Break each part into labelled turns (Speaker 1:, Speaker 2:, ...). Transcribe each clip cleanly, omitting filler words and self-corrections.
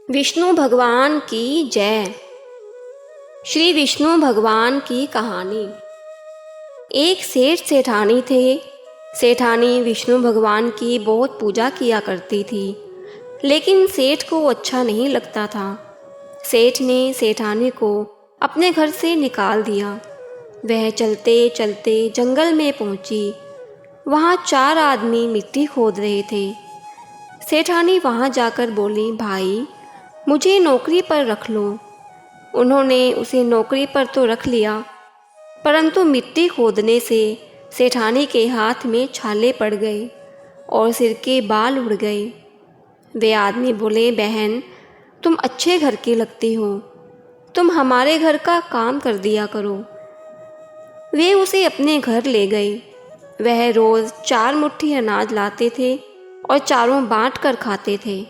Speaker 1: विष्णु भगवान की जय। श्री विष्णु भगवान की कहानी। एक सेठ सेठानी थे। सेठानी विष्णु भगवान की बहुत पूजा किया करती थी, लेकिन सेठ को अच्छा नहीं लगता था। सेठ ने सेठानी को अपने घर से निकाल दिया। वह चलते चलते जंगल में पहुंची। वहां 4 आदमी मिट्टी खोद रहे थे। सेठानी वहां जाकर बोली, भाई मुझे नौकरी पर रख लो। उन्होंने उसे नौकरी पर तो रख लिया, परंतु मिट्टी खोदने से सेठानी के हाथ में छाले पड़ गए और सिर के बाल उड़ गए। वे आदमी बोले, बहन तुम अच्छे घर की लगती हो, तुम हमारे घर का काम कर दिया करो। वे उसे अपने घर ले गए। वह रोज़ 4 मुट्ठी अनाज लाते थे और चारों बांट कर खाते थे।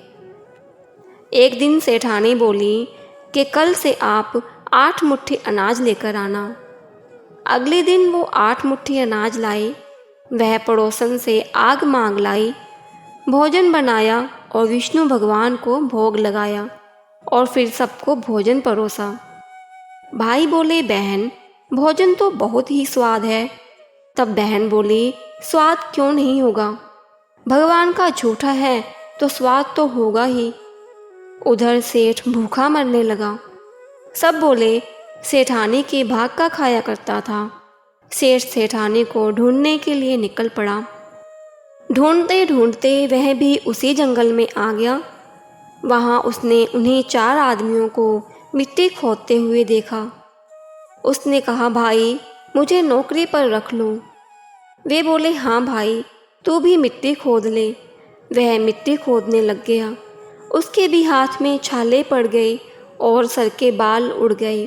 Speaker 1: एक दिन सेठानी बोली कि कल से आप 8 मुट्ठी अनाज लेकर आना। अगले दिन वो 8 मुट्ठी अनाज लाए। वह पड़ोसन से आग मांग लाई, भोजन बनाया और विष्णु भगवान को भोग लगाया और फिर सबको भोजन परोसा। भाई बोले, बहन भोजन तो बहुत ही स्वाद है। तब बहन बोली, स्वाद क्यों नहीं होगा, भगवान का झूठा है तो स्वाद तो होगा ही। उधर सेठ भूखा मरने लगा। सब बोले, सेठानी के भाग का खाया करता था। सेठ सेठानी को ढूंढने के लिए निकल पड़ा। ढूंढते ढूंढते वह भी उसी जंगल में आ गया। वहाँ उसने उन्हीं 4 आदमियों को मिट्टी खोदते हुए देखा। उसने कहा, भाई मुझे नौकरी पर रख लो। वे बोले, हाँ भाई तू भी मिट्टी खोद ले। वह मिट्टी खोदने लग गया। उसके भी हाथ में छाले पड़ गए और सर के बाल उड़ गए।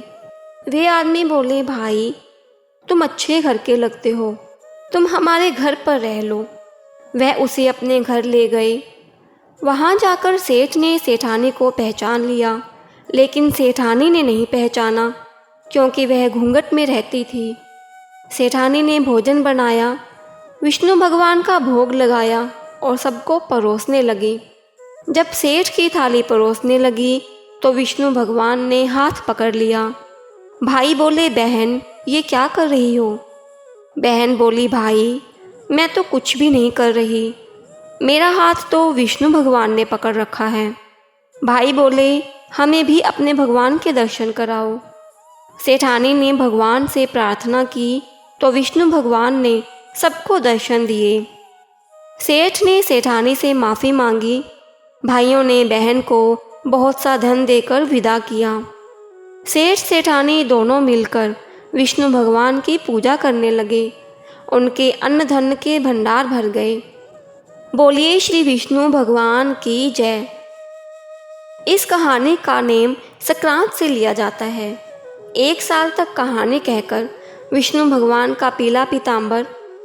Speaker 1: वे आदमी बोले, भाई तुम अच्छे घर के लगते हो, तुम हमारे घर पर रह लो। वह उसे अपने घर ले गए। वहाँ जाकर सेठ ने सेठानी को पहचान लिया, लेकिन सेठानी ने नहीं पहचाना क्योंकि वह घूंघट में रहती थी। सेठानी ने भोजन बनाया, विष्णु भगवान का भोग लगाया और सबको परोसने लगी। जब सेठ की थाली परोसने लगी तो विष्णु भगवान ने हाथ पकड़ लिया। भाई बोले, बहन ये क्या कर रही हो। बहन बोली, भाई मैं तो कुछ भी नहीं कर रही, मेरा हाथ तो विष्णु भगवान ने पकड़ रखा है। भाई बोले, हमें भी अपने भगवान के दर्शन कराओ। सेठानी ने भगवान से प्रार्थना की तो विष्णु भगवान ने सबको दर्शन दिए। सेठ ने सेठानी से माफ़ी मांगी। भाइयों ने बहन को बहुत सा धन देकर विदा किया। सेठ सेठानी दोनों मिलकर विष्णु भगवान की पूजा करने लगे। उनके अन्न धन के भंडार भर गए। बोलिए श्री विष्णु भगवान की जय। इस कहानी का नेम संक्रांत से लिया जाता है। 1 साल तक कहानी कहकर विष्णु भगवान का पीला पीताम्बर,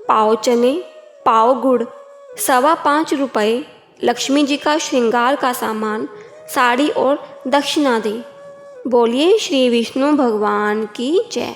Speaker 1: पाव चने, पाव गुड़, 5.25 रुपये, लक्ष्मी जी का श्रृंगार का सामान, साड़ी और दक्षिणा दें। बोलिए श्री विष्णु भगवान की जय।